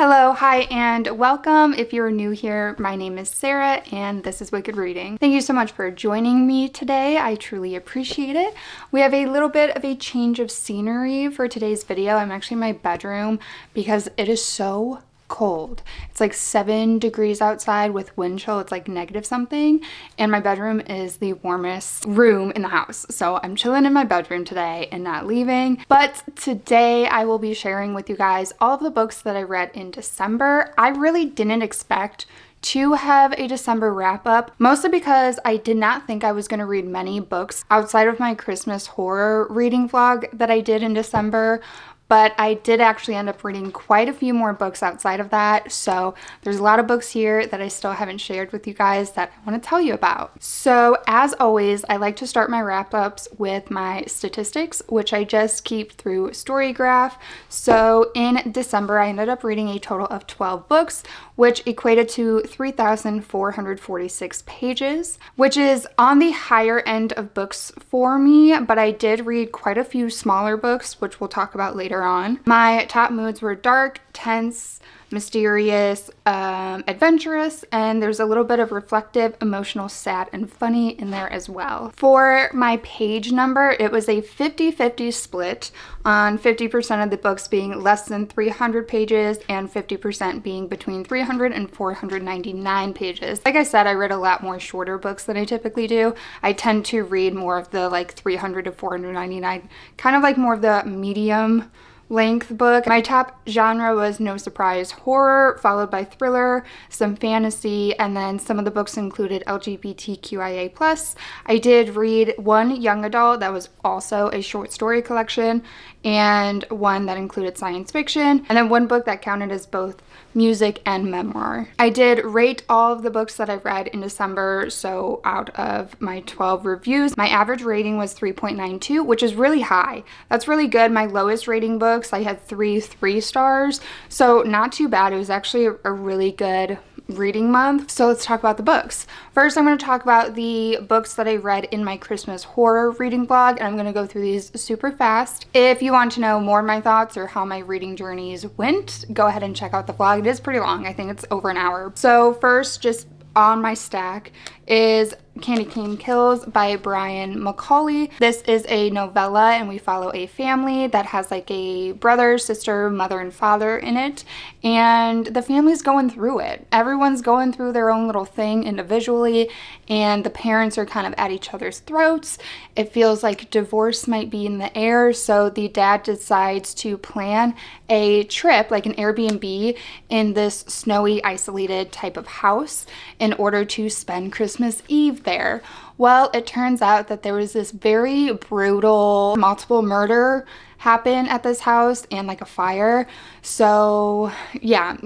Hello, hi, and welcome. If you're new here, my name is Sarah, and this is Wicked Reading. Thank you so much for joining me today. I truly appreciate it. We have a little bit of a change of scenery for today's video. I'm actually in my bedroom because it is so cold. It's like 7 degrees outside with wind chill. It's like negative something, and my bedroom is the warmest room in the house. So I'm chilling in my bedroom today and not leaving. But today I will be sharing with you guys all of the books that I read in December. I really didn't expect to have a December wrap up, mostly because I did not think I was going to read many books outside of my Christmas horror reading vlog that I did in December. But I did actually end up reading quite a few more books outside of that. So there's a lot of books here that I still haven't shared with you guys that I want to tell you about. So as always, I like to start my wrap-ups with my statistics, which I just keep through Storygraph. So in December, I ended up reading a total of 12 books, which equated to 3,446 pages, which is on the higher end of books for me, but I did read quite a few smaller books, which we'll talk about later on. My top moods were dark, tense, mysterious, adventurous, and there's a little bit of reflective, emotional, sad, and funny in there as well. For my page number, it was a 50-50 split on 50% of the books being less than 300 pages and 50% being between 300 and 499 pages. Like I said, I read a lot more shorter books than I typically do. I tend to read more of the like 300 to 499, kind of like more of the medium length book. My top genre was, no surprise, horror, followed by thriller, some fantasy, and then some of the books included LGBTQIA+. I did read one young adult that was also a short story collection, and one that included science fiction, and then one book that counted as both music and memoir. I did rate all of the books that I read in December, so out of my 12 reviews, my average rating was 3.92, which is really high. That's really good. My lowest rating books, I had 3 stars, so not too bad. It was actually a really good reading month. So let's talk about the books. First, I'm going to talk about the books that I read in my Christmas horror reading vlog, and I'm going to go through these super fast. If you want to know more of my thoughts or how my reading journeys went, go ahead and check out the vlog. It is pretty long. I think it's over an hour. So first, just on my stack is Candy Cane Kills by Brian Macaulay. This is a novella, and we follow a family that has like a brother, sister, mother, and father in it, and the family's going through it. Everyone's going through their own little thing individually, and the parents are kind of at each other's throats. It feels like divorce might be in the air, so the dad decides to plan a trip, like an Airbnb, in this snowy, isolated type of house in order to spend Christmas Eve there. Well, it turns out that there was this very brutal multiple murder happen at this house and like a fire. So yeah,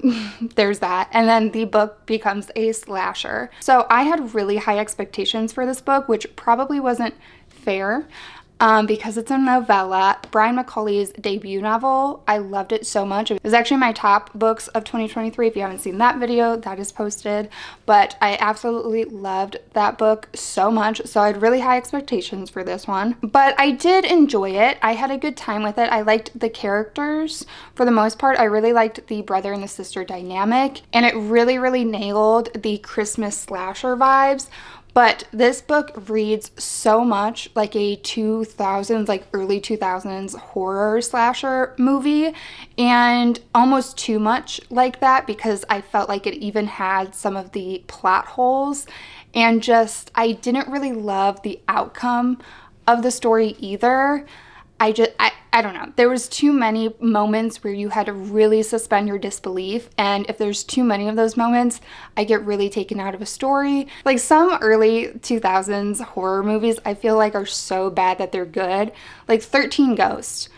there's that. And then the book becomes a slasher. So I had really high expectations for this book, which probably wasn't fair. Because it's a novella, Brian Macaulay's debut novel. I loved it so much. It was actually my top books of 2023. If you haven't seen that video, that is posted. But I absolutely loved that book so much. So I had really high expectations for this one. But I did enjoy it. I had a good time with it. I liked the characters for the most part. I really liked the brother and the sister dynamic. And it really, really nailed the Christmas slasher vibes. But this book reads so much like a 2000s, like early 2000s horror slasher movie, and almost too much like that, because I felt like it even had some of the plot holes, and just, I didn't really love the outcome of the story either. I don't know. There was too many moments where you had to really suspend your disbelief, and if there's too many of those moments, I get really taken out of a story. Like some early 2000s horror movies, I feel like are so bad that they're good. Like 13 Ghosts.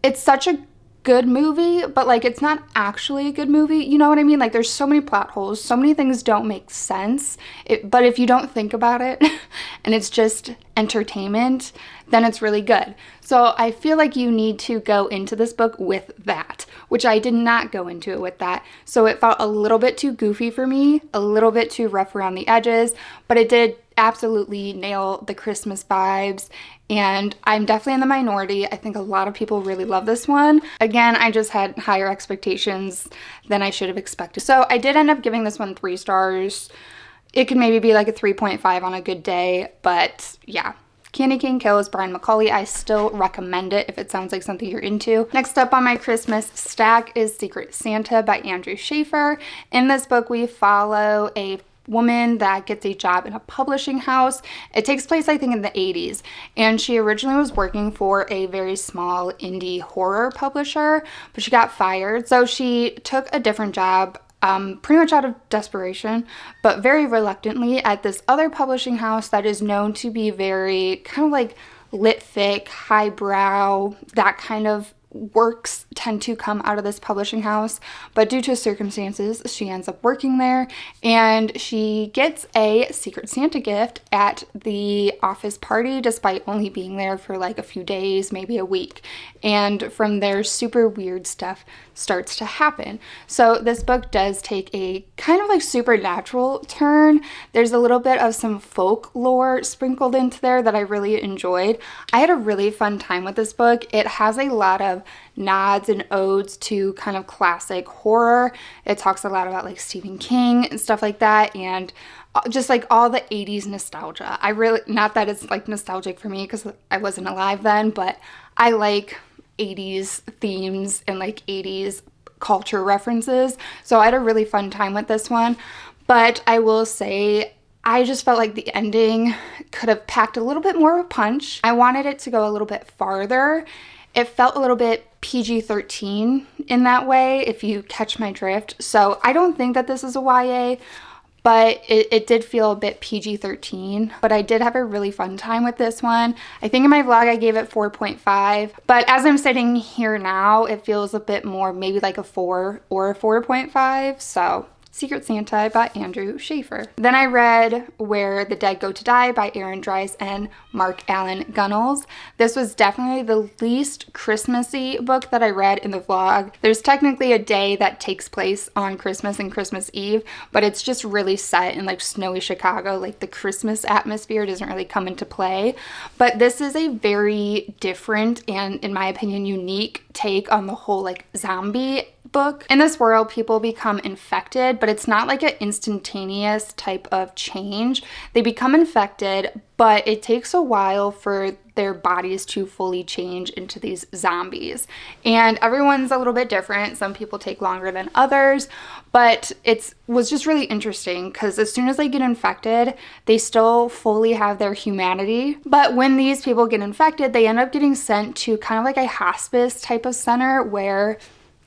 It's such a good movie, but like it's not actually a good movie. You know what I mean? Like there's so many plot holes, so many things don't make sense. But if you don't think about it and it's just entertainment, then it's really good. So I feel like you need to go into this book with that, which I did not go into it with that. So it felt a little bit too goofy for me, a little bit too rough around the edges, but it did absolutely nail the Christmas vibes, and I'm definitely in the minority. I think a lot of people really love this one. Again, I just had higher expectations than I should have expected. So I did end up giving this one 3 stars. It could maybe be like a 3.5 on a good day, but yeah. Candy Cane Kills, Brian McCauley. I still recommend it if it sounds like something you're into. Next up on my Christmas stack is Secret Santa by Andrew Schaefer. In this book, we follow a woman that gets a job in a publishing house. It takes place, I think, in the 80s, and she originally was working for a very small indie horror publisher, but she got fired. So she took a different job, pretty much out of desperation, but very reluctantly, at this other publishing house that is known to be very kind of like lit fic, highbrow, that kind of works tend to come out of this publishing house. But due to circumstances, she ends up working there, and she gets a Secret Santa gift at the office party despite only being there for like a few days, maybe a week. And from there, super weird stuff starts to happen. So this book does take a kind of like supernatural turn. There's a little bit of some folklore sprinkled into there that I really enjoyed. I had a really fun time with this book. It has a lot of nods and odes to kind of classic horror. It talks a lot about like Stephen King and stuff like that, and just like all the 80s nostalgia. I really, not that it's like nostalgic for me because I wasn't alive then, but I like 80s themes and like 80s culture references. So I had a really fun time with this one. But I will say, I just felt like the ending could have packed a little bit more of a punch. I wanted it to go a little bit farther. It felt a little bit PG-13 in that way, if you catch my drift. So I don't think that this is a YA, but it did feel a bit PG-13. But I did have a really fun time with this one. I think in my vlog I gave it 4.5, but as I'm sitting here now, it feels a bit more maybe like a 4 or a 4.5. So Secret Santa by Andrew Schaefer. Then I read Where the Dead Go to Die by Aaron Dries and Mark Allen Gunnels. This was definitely the least Christmassy book that I read in the vlog. There's technically a day that takes place on Christmas and Christmas Eve, but it's just really set in like snowy Chicago. Like the Christmas atmosphere doesn't really come into play. But this is a very different and, in my opinion, unique take on the whole like zombie book. In this world, people become infected, but it's not like an instantaneous type of change. They become infected, but it takes a while for their bodies to fully change into these zombies. And everyone's a little bit different. Some people take longer than others, but it was just really interesting because as soon as they get infected, they still fully have their humanity. But when these people get infected, they end up getting sent to kind of like a hospice type of center where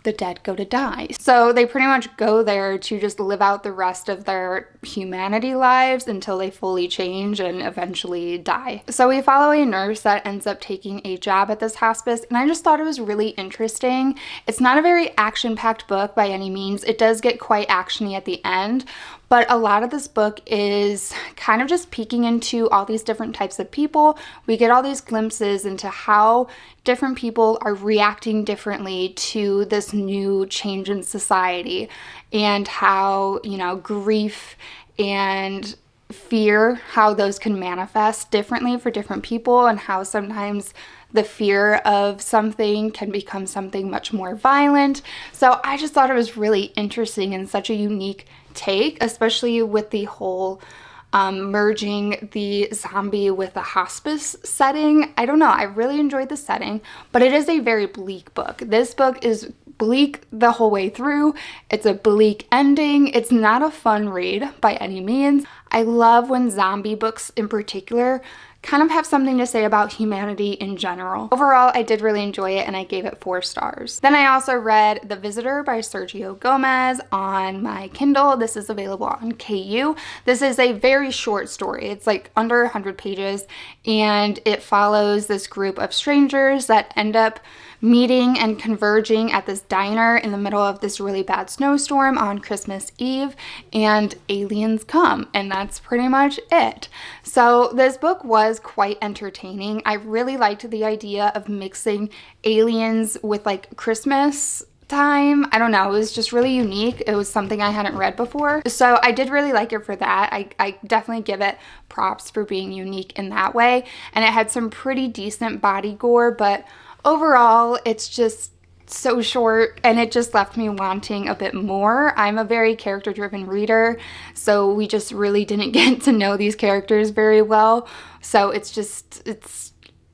the dead go to die. So they pretty much go there to just live out the rest of their humanity lives until they fully change and eventually die. So we follow a nurse that ends up taking a job at this hospice, and I just thought it was really interesting. It's not a very action-packed book by any means. It does get quite actiony at the end, but a lot of this book is kind of just peeking into all these different types of people. We get all these glimpses into how different people are reacting differently to this new change in society, and how, you know, grief and fear, how those can manifest differently for different people, and how sometimes the fear of something can become something much more violent. So I just thought it was really interesting and such a unique take, especially with the whole merging the zombie with a hospice setting. I don't know, I really enjoyed the setting, but it is a very bleak book. This book is bleak the whole way through. It's a bleak ending. It's not a fun read by any means. I love when zombie books in particular kind of have something to say about humanity in general. Overall, I did really enjoy it, and I gave it 4 stars. Then I also read The Visitor by Sergio Gomez on my Kindle. This is available on KU. This is a very short story. It's like under 100 pages, and it follows this group of strangers that end up meeting and converging at this diner in the middle of this really bad snowstorm on Christmas Eve, and aliens come, and that's pretty much it. So this book was quite entertaining. I really liked the idea of mixing aliens with like Christmas time. I don't know, it was just really unique. It was something I hadn't read before. So I did really like it for that. I definitely give it props for being unique in that way. And it had some pretty decent body gore, but overall it's just so short and it just left me wanting a bit more. I'm a very character driven reader, so we just really didn't get to know these characters very well. So it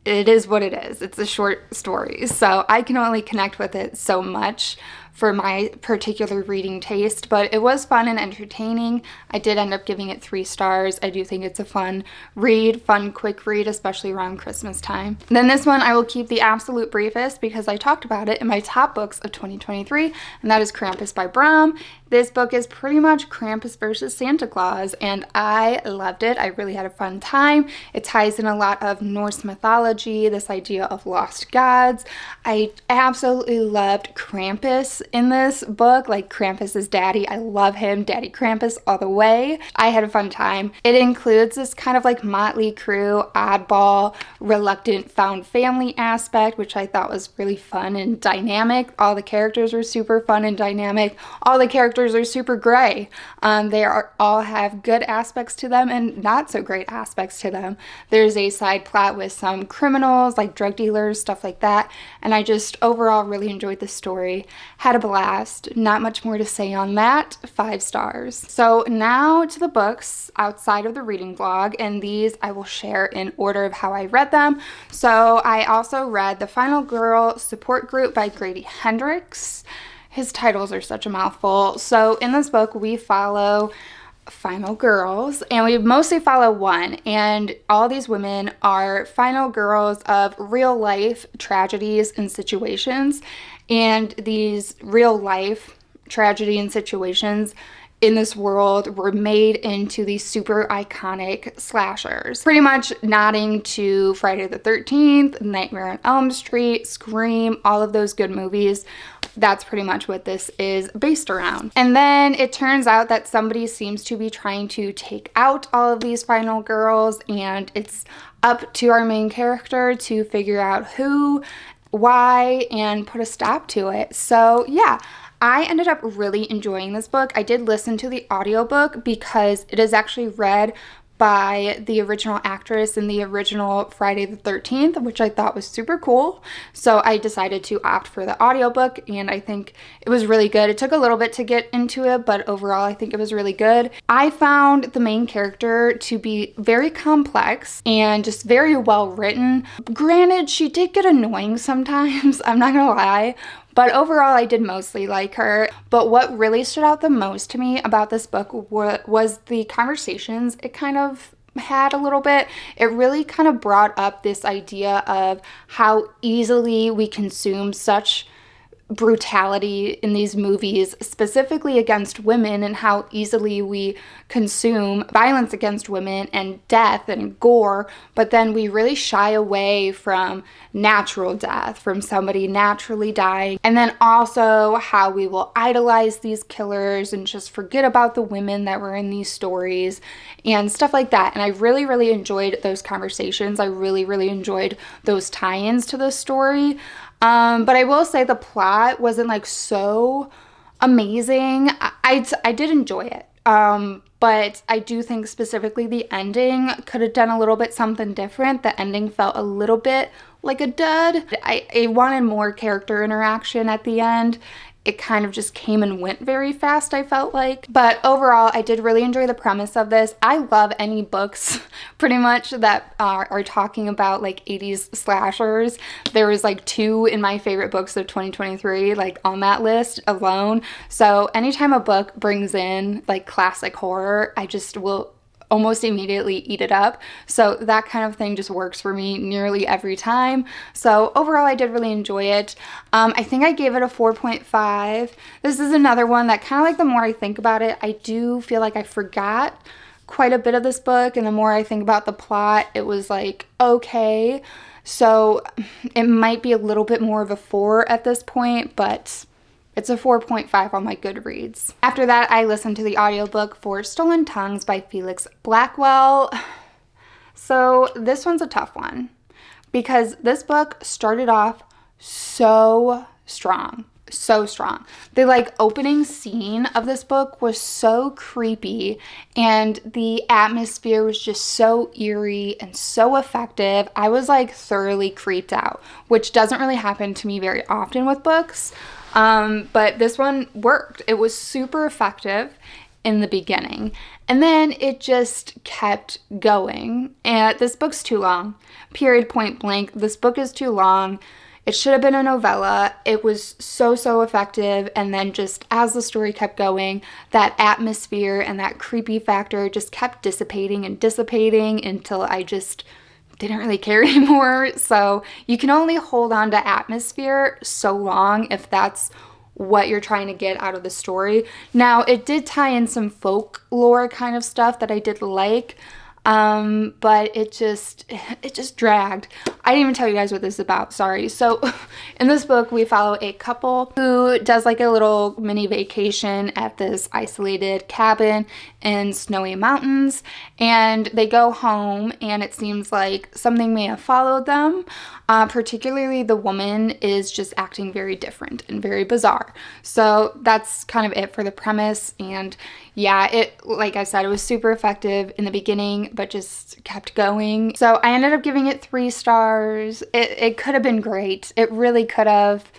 is what it is. It's a short story, so I can only connect with it so much for my particular reading taste, but it was fun and entertaining. I did end up giving it 3 stars. I do think it's a fun read, fun quick read, especially around Christmas time. Then this one I will keep the absolute briefest because I talked about it in my top books of 2023, and that is Krampus by Bram. This book is pretty much Krampus versus Santa Claus, and I loved it. I really had a fun time. It ties in a lot of Norse mythology, this idea of lost gods. I absolutely loved Krampus in this book, like Krampus's daddy. I love him, Daddy Krampus all the way. I had a fun time. It includes this kind of like motley crew, oddball, reluctant found family aspect, which I thought was really fun and dynamic. All the characters were super fun and dynamic. All the characters are super gray. They all have good aspects to them and not so great aspects to them. There's a side plot with some criminals, like drug dealers, stuff like that, and I just overall really enjoyed the story. Had a blast. Not much more to say on that. 5 stars. So now to the books outside of the reading vlog, and these I will share in order of how I read them. So I also read The Final Girl Support Group by Grady Hendrix. His titles are such a mouthful. So in this book, we follow final girls, and we mostly follow one, and all these women are final girls of real life tragedies and situations, and these real life tragedy and situations in this world were made into these super iconic slashers, pretty much nodding to Friday the 13th, Nightmare on Elm Street, Scream, all of those good movies. That's pretty much what this is based around. And then it turns out that somebody seems to be trying to take out all of these final girls, and it's up to our main character to figure out who, why, and put a stop to it. So yeah, I ended up really enjoying this book. I did listen to the audiobook because it is actually read by the original actress in the original Friday the 13th, which I thought was super cool. So I decided to opt for the audiobook, and I think it was really good. It took a little bit to get into it, but overall I think it was really good. I found the main character to be very complex and just very well written. Granted, she did get annoying sometimes, I'm not gonna lie, but overall, I did mostly like her. But what really stood out the most to me about this book was the conversations it kind of had a little bit. It really kind of brought up this idea of how easily we consume such brutality in these movies, specifically against women, and how easily we consume violence against women and death and gore, but then we really shy away from natural death, from somebody naturally dying, and then also how we will idolize these killers and just forget about the women that were in these stories and stuff like that. And I really, really enjoyed those conversations. I really, really enjoyed those tie-ins to the story. But I will say the plot wasn't like so amazing. I did enjoy it. But I do think specifically the ending could have done a little bit something different. The ending felt a little bit like a dud. I wanted more character interaction at the end. It kind of just came and went very fast, I felt like. But overall, I did really enjoy the premise of this. I love any books pretty much that are talking about like 80s slashers. There was like 2 in my favorite books of 2023, like on that list alone. So anytime a book brings in like classic horror, I just will almost immediately eat it up. So that kind of thing just works for me nearly every time. So overall, I did really enjoy it. I think I gave it a 4.5. This is another one that kind of like the more I think about it, I do feel like I forgot quite a bit of this book, and the more I think about the plot, it was like, okay. So it might be a little bit more of a 4 at this point, but it's a 4.5 on my Goodreads. After that, I listened to the audiobook for Stolen Tongues by Felix Blackwell. So this one's a tough one because this book started off so strong. so strong. The like opening scene of this book was so creepy, and the atmosphere was just so eerie and so effective. I was like thoroughly creeped out, which doesn't really happen to me very often with books. But this one worked. It was super effective in the beginning, and then it just kept going. And this book's too long. Period, point blank. This book is too long. It should have been a novella. It was so effective, and then just as the story kept going, that atmosphere and that creepy factor just kept dissipating and dissipating until I just didn't really care anymore. So you can only hold on to atmosphere so long if that's what you're trying to get out of the story. Now, it did tie in some folklore kind of stuff that I did like, but it just dragged. I didn't even tell you guys what this is about, sorry. So in this book, we follow a couple who does like a little mini vacation at this isolated cabin in snowy mountains, and they go home, and it seems like something may have followed them. Particularly the woman is just acting very different and very bizarre. So that's kind of it for the premise. And yeah, it, like I said, it was super effective in the beginning, but just kept going. So I ended up giving it 3 stars. It could have been great. It really could have.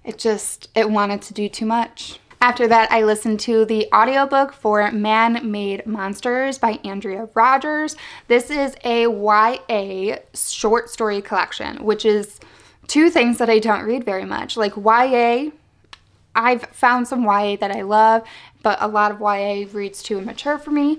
It wanted to do too much. After that, I listened to the audiobook for Man-Made Monsters by Andrea Rogers. This is a YA short story collection, which is 2 things that I don't read very much. Like YA, I've found some YA that I love, but a lot of YA reads too immature for me.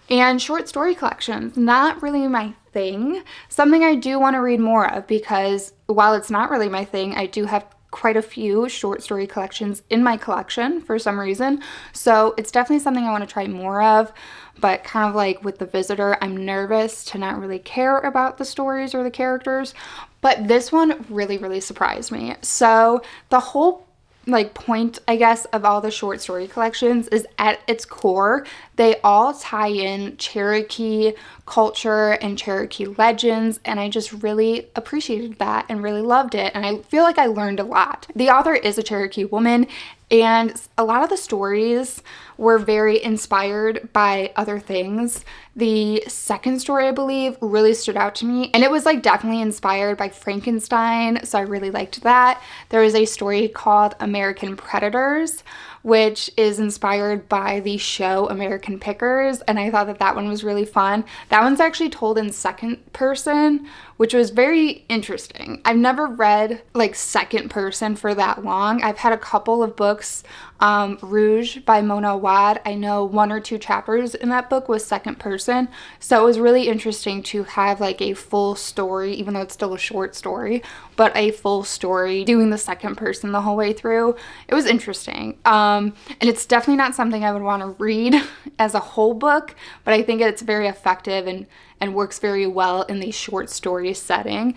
And short story collections, not really my thing. Something I do want to read more of, because while it's not really my thing, I do have quite a few short story collections in my collection for some reason. So it's definitely something I want to try more of, but kind of like with The Visitor, I'm nervous to not really care about the stories or the characters. But this one really surprised me. So the whole like point, I guess, of all the short story collections is at its core, they all tie in Cherokee culture and Cherokee legends, and I just really appreciated that and really loved it, and I feel like I learned a lot. The author is a Cherokee woman, and a lot of the stories were very inspired by other things. The second story, I believe, really stood out to me, and it was like definitely inspired by Frankenstein, so I really liked that. There is a story called American Predators, which is inspired by the show American Pickers, and I thought that that one was really fun. That one's actually told in second person, which was very interesting. I've never read like second person for that long. I've had a couple of books, Rouge by Mona Wad. I know 1 or 2 chapters in that book was second person, so it was really interesting to have like a full story, even though it's still a short story, but a full story doing the second person the whole way through. It was interesting. And it's definitely not something I would want to read as a whole book, but I think it's very effective and works very well in the short story setting.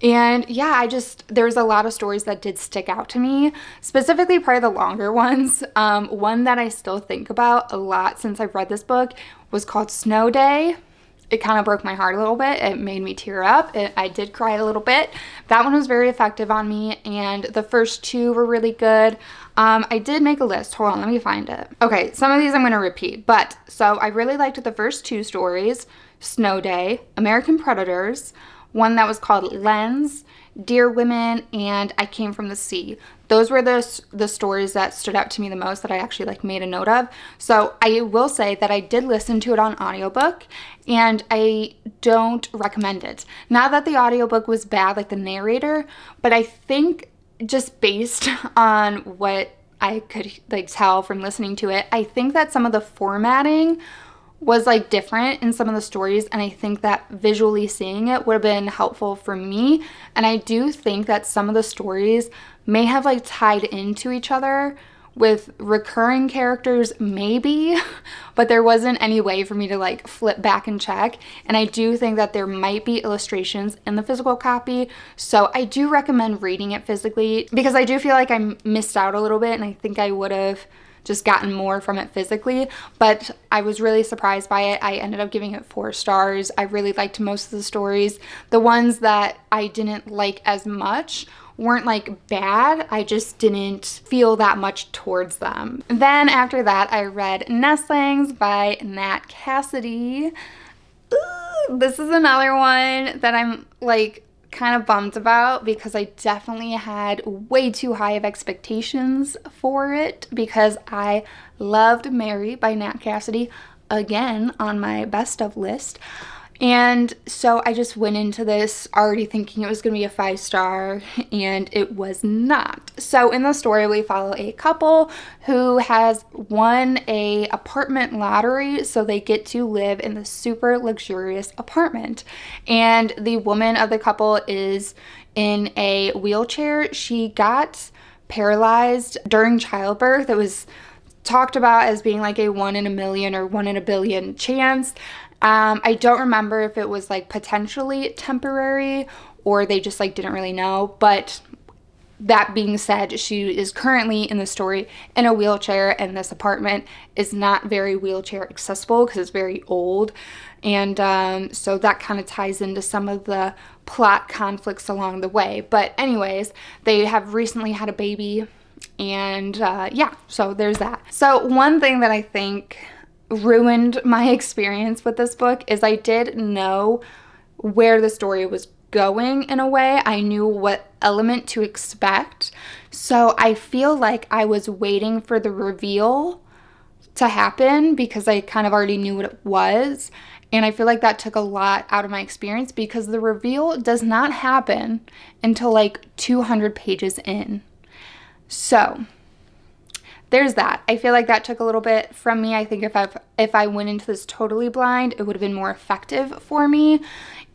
And yeah, there's a lot of stories that did stick out to me, specifically probably the longer ones. One that I still think about a lot since I've read this book was called Snow Day. It kind of broke my heart a little bit. It made me tear up. I did cry a little bit. That one was very effective on me, and the first 2 were really good. I did make a list. Hold on, let me find it. Okay, some of these I'm going to repeat, but so I really liked the first 2 stories, Snow Day, American Predators, one that was called Lens, Dear Women, and I Came from the Sea. Those were the stories that stood out to me the most, that I actually like made a note of. So I will say that I did listen to it on audiobook, and I don't recommend it. Not that the audiobook was bad, like the narrator, but I think just based on what I could like tell from listening to it, I think that some of the formatting was like different in some of the stories, and I think that visually seeing it would have been helpful for me. And I do think that some of the stories may have like tied into each other with recurring characters maybe, but there wasn't any way for me to like flip back and check. And I do think that there might be illustrations in the physical copy, so I do recommend reading it physically, because I do feel like I missed out a little bit, and I think I would have just gotten more from it physically. But I was really surprised by it. I ended up giving it 4 stars. I really liked most of the stories. The ones that I didn't like as much weren't like bad. I just didn't feel that much towards them. Then after that, I read Nestlings by Nat Cassidy. Ooh, this is another one that I'm like kind of bummed about because I definitely had way too high of expectations for it because I loved Mary by Nat Cassidy, again on my best of list. And so I just went into this already thinking it was going to be a 5-star, and it was not. So in the story, we follow a couple who has won a apartment lottery, so they get to live in the super luxurious apartment. And the woman of the couple is in a wheelchair. She got paralyzed during childbirth. It was talked about as being like a 1 in a million or 1 in a billion chance. I don't remember if it was like potentially temporary or they just like didn't really know, but that being said, she is currently in the story in a wheelchair, and this apartment is not very wheelchair accessible because it's very old. And so that kind of ties into some of the plot conflicts along the way. But anyways, they have recently had a baby, and yeah, so there's that. So one thing that I think ruined my experience with this book is I did know where the story was going in a way. I knew what element to expect. So I feel like I was waiting for the reveal to happen because I kind of already knew what it was. And I feel like that took a lot out of my experience because the reveal does not happen until like 200 pages in. So there's that. I feel like that took a little bit from me. I think if I went into this totally blind, it would have been more effective for me.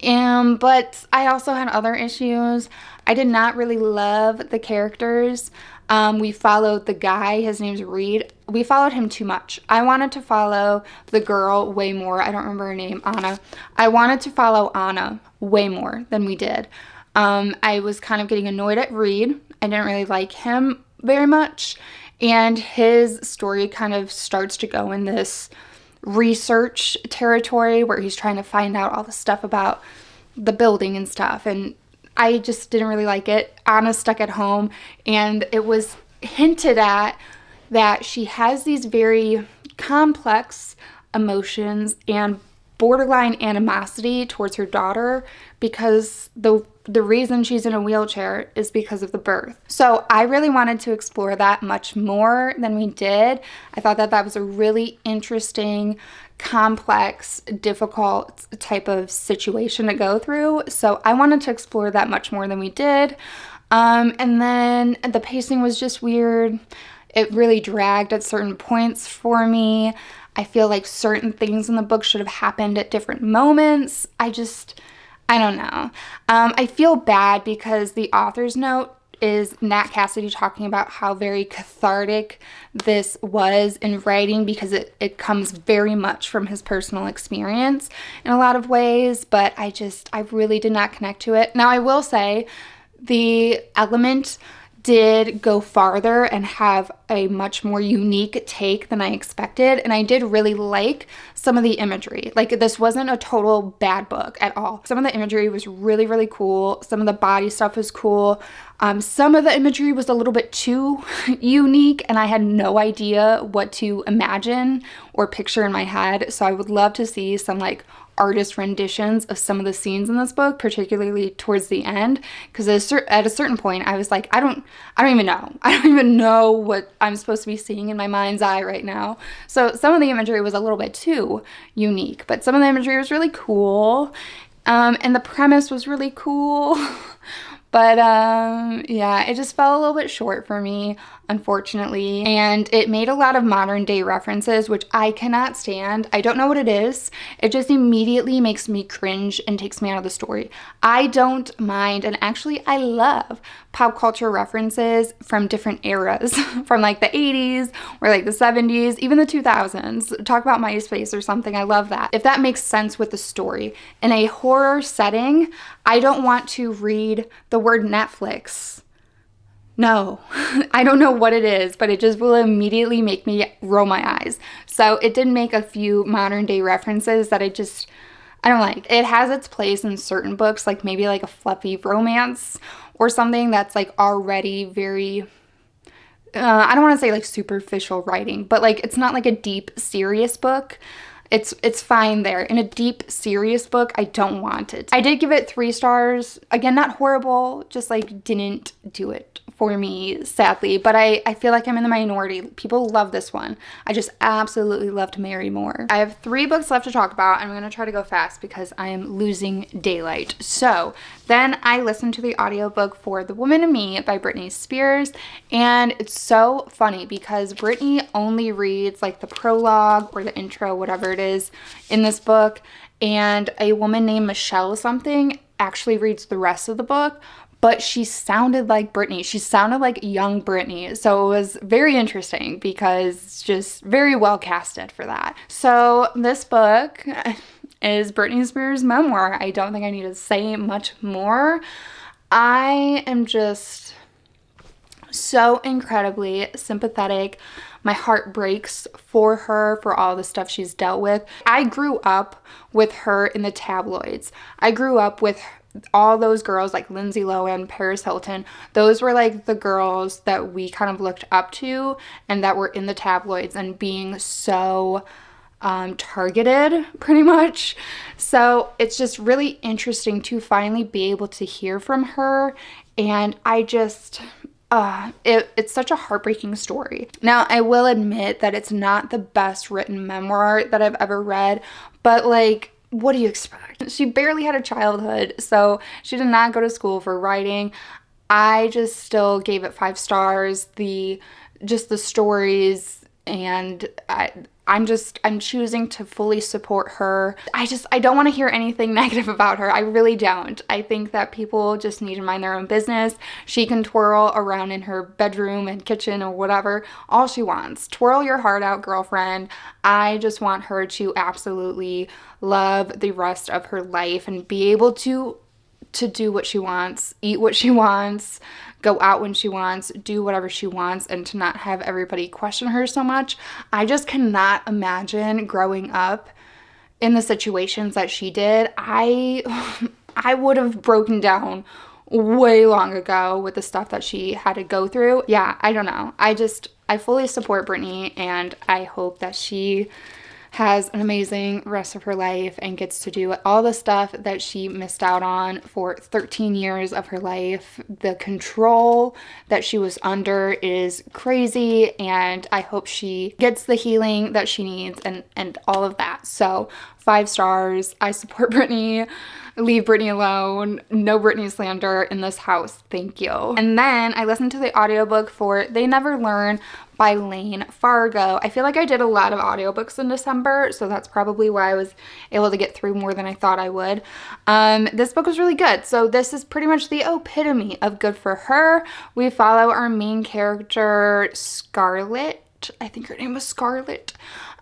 But I also had other issues. I did not really love the characters. We followed the guy. His name's Reed. We followed him too much. I wanted to follow the girl way more. I don't remember her name, Anna. I wanted to follow Anna way more than we did. I was kind of getting annoyed at Reed. I didn't really like him very much. And his story kind of starts to go in this research territory where he's trying to find out all the stuff about the building and stuff. And I just didn't really like it. Anna's stuck at home, and it was hinted at that she has these very complex emotions and borderline animosity towards her daughter because the reason she's in a wheelchair is because of the birth. So I really wanted to explore that much more than we did. I thought that that was a really interesting, complex, difficult type of situation to go through. So I wanted to explore that much more than we did. And then the pacing was just weird. It really dragged at certain points for me. I feel like certain things in the book should have happened at different moments. I don't know. I feel bad because the author's note is Nat Cassidy talking about how very cathartic this was in writing because it comes very much from his personal experience in a lot of ways, but I really did not connect to it. Now, I will say the element did go farther and have a much more unique take than I expected, and I did really like some of the imagery. Like, this wasn't a total bad book at all. Some of the imagery was really, really cool. Some of the body stuff was cool. Some of the imagery was a little bit too unique, and I had no idea what to imagine or picture in my head. So I would love to see some like artist renditions of some of the scenes in this book, particularly towards the end, because at a certain point I was like, I don't even know what I'm supposed to be seeing in my mind's eye right now. So some of the imagery was a little bit too unique, but some of the imagery was really cool, and the premise was really cool. But yeah, it just fell a little bit short for me, unfortunately. And it made a lot of modern day references, which I cannot stand. I don't know what it is. It just immediately makes me cringe and takes me out of the story. I don't mind, and actually I love pop culture references from different eras, from like the 80s or like the 70s, even the 2000s. Talk about MySpace or something. I love that. If that makes sense with the story. In a horror setting, I don't want to read the word Netflix. No, I don't know what it is, but it just will immediately make me roll my eyes. So it did make a few modern day references that I don't like. It has its place in certain books, like maybe like a fluffy romance or something that's like already very, I don't want to say like superficial writing, but like it's not like a deep, serious book. It's fine there. In a deep, serious book, I don't want it. I did give it 3 stars. Again, not horrible, just like didn't do it for me, sadly. But I feel like I'm in the minority. People love this one. I just absolutely love to marry more. I have 3 books left to talk about. I'm going to try to go fast because I am losing daylight. So then I listened to the audiobook for The Woman in Me by Britney Spears. And it's so funny because Britney only reads like the prologue or the intro, whatever it is in this book. And a woman named Michelle something actually reads the rest of the book. But she sounded like Britney. She sounded like young Britney. So it was very interesting because it's just very well casted for that. So this book is Britney Spears' memoir. I don't think I need to say much more. I am just so incredibly sympathetic. My heart breaks for her, for all the stuff she's dealt with. I grew up with her in the tabloids. I grew up with all those girls like Lindsay Lohan, Paris Hilton. Those were like the girls that we kind of looked up to and that were in the tabloids and being so targeted pretty much. So it's just really interesting to finally be able to hear from her. And I just, it's such a heartbreaking story. Now, I will admit that it's not the best written memoir that I've ever read, but like, what do you expect? She barely had a childhood, so she did not go to school for writing. I just still gave it 5 stars. Just the stories, and I'm choosing to fully support her. I don't want to hear anything negative about her. I really don't. I think that people just need to mind their own business. She can twirl around in her bedroom and kitchen or whatever, all she wants. Twirl your heart out, girlfriend. I just want her to absolutely love the rest of her life and be able to do what she wants, eat what she wants, go out when she wants, do whatever she wants, and to not have everybody question her so much. I just cannot imagine growing up in the situations that she did. I would have broken down way long ago with the stuff that she had to go through. Yeah, I don't know. I fully support Britney, and I hope that she has an amazing rest of her life and gets to do all the stuff that she missed out on for 13 years of her life. The control that she was under is crazy, and I hope she gets the healing that she needs and all of that. So 5 stars. I support Britney. Leave Britney alone. No Britney slander in this house. Thank you. And then I listened to the audiobook for They Never Learn by Lane Fargo. I feel like I did a lot of audiobooks in December, so that's probably why I was able to get through more than I thought I would. This book was really good. So this is pretty much the epitome of good for her. We follow our main character, Scarlett. I think her name was Scarlett.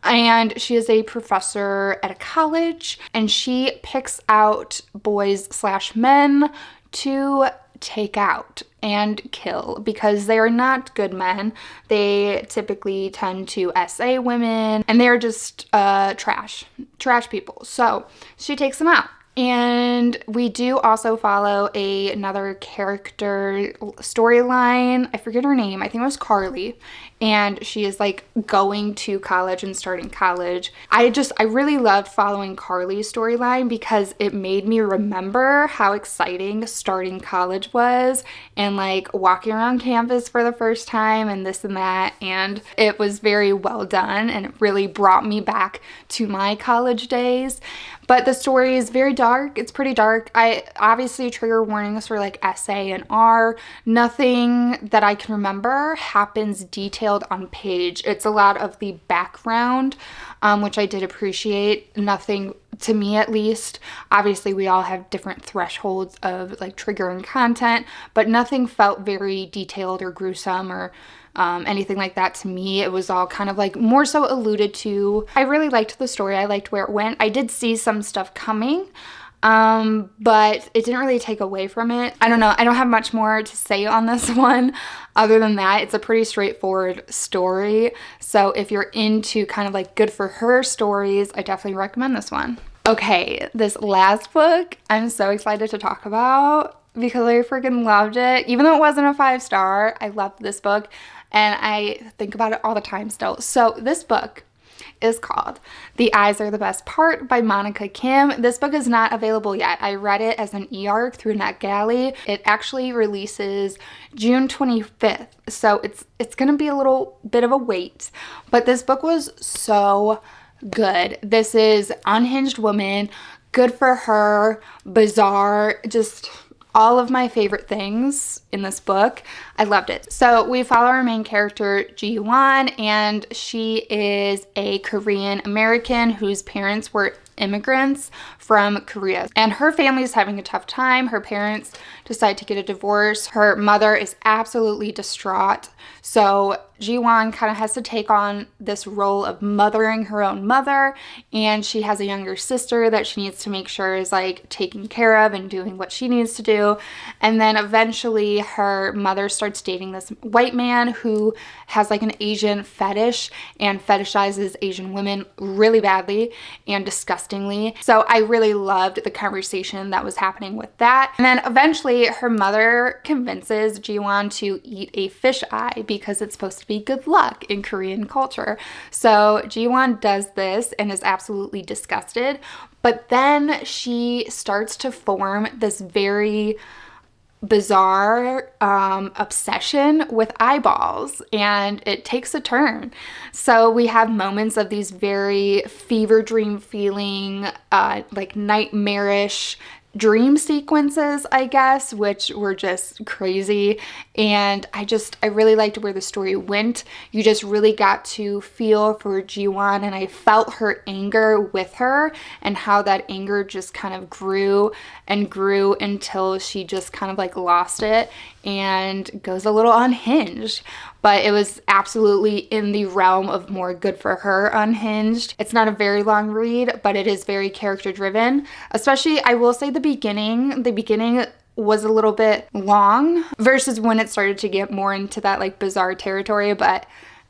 And she is a professor at a college, and she picks out boys/men to take out and kill because they are not good men. They typically tend to SA women, and they're just trash people. So she takes them out. And we do also follow another character storyline. I forget her name. I think it was Carly. And she is like going to college and starting college. I really loved following Carly's storyline because it made me remember how exciting starting college was and like walking around campus for the first time and this and that. And it was very well done, and it really brought me back to my college days. But the story is very dark. It's pretty dark. I obviously trigger warnings for like SA and R. Nothing that I can remember happens detailed on page. It's a lot of the background, which I did appreciate. Nothing, to me at least. Obviously, we all have different thresholds of like triggering content, but nothing felt very detailed or gruesome or anything like that to me. It was all kind of like more so alluded to. I really liked the story. I liked where it went. I did see some stuff coming, but it didn't really take away from it. I don't know. I don't have much more to say on this one other than that. It's a pretty straightforward story. So if you're into kind of like good for her stories, I definitely recommend this one. Okay, this last book I'm so excited to talk about because I freaking loved it. Even though it wasn't a 5-star, I loved this book and I think about it all the time still. So this book is called The Eyes Are the Best Part by Monica Kim. This book is not available yet. I read it as an e-arc through NetGalley. It actually releases June 25th. So it's gonna be a little bit of a wait, but this book was so good. This is unhinged woman, good for her, bizarre, just all of my favorite things in this book. I loved it. So we follow our main character, Ji-won, and she is a Korean American whose parents were immigrants from Korea. And her family is having a tough time. Her parents decide to get a divorce. Her mother is absolutely distraught. So Ji-won kind of has to take on this role of mothering her own mother, and she has a younger sister that she needs to make sure is like taken care of and doing what she needs to do. And then eventually her mother starts dating this white man who has like an Asian fetish and fetishizes Asian women really badly and disgustingly. So I really loved the conversation that was happening with that. And then eventually her mother convinces Ji-won to eat a fish eye because it's supposed to be good luck in Korean culture. So Ji-won does this and is absolutely disgusted, but then she starts to form this very bizarre obsession with eyeballs, and it takes a turn. So we have moments of these very fever dream feeling, like nightmarish dream sequences, I guess, which were just crazy. And I really liked where the story went. You just really got to feel for Ji-won, and I felt her anger with her and how that anger just kind of grew and grew until she just kind of like lost it and goes a little unhinged. But it was absolutely in the realm of more good for her unhinged. It's not a very long read, but it is very character driven. Especially, I will say the beginning was a little bit long versus when it started to get more into that like bizarre territory, but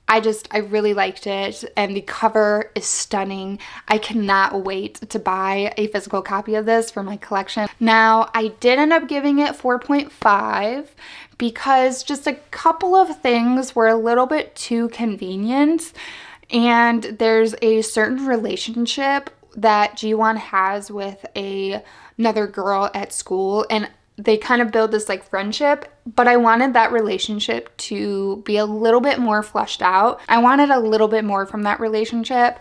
I really liked it, and the cover is stunning. I cannot wait to buy a physical copy of this for my collection. Now, I did end up giving it 4.5 because just a couple of things were a little bit too convenient, and there's a certain relationship that Ji-won has with another girl at school, and they kind of build this like friendship, but I wanted that relationship to be a little bit more fleshed out. I wanted a little bit more from that relationship,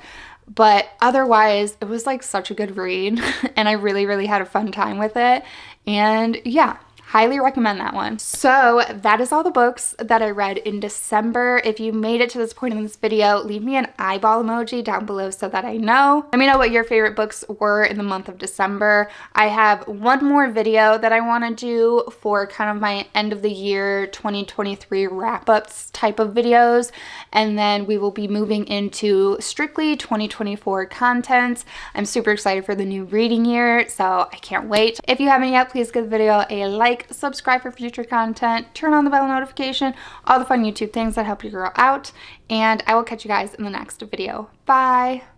but otherwise it was like such a good read and I really, really had a fun time with it. And yeah, highly recommend that one. So that is all the books that I read in December. If you made it to this point in this video, leave me an eyeball emoji down below so that I know. Let me know what your favorite books were in the month of December. I have one more video that I want to do for kind of my end of the year 2023 wrap-ups type of videos, and then we will be moving into strictly 2024 content. I'm super excited for the new reading year, so I can't wait. If you haven't yet, please give the video a like, subscribe for future content, turn on the bell notification, all the fun YouTube things that help your girl out, and I will catch you guys in the next video. Bye!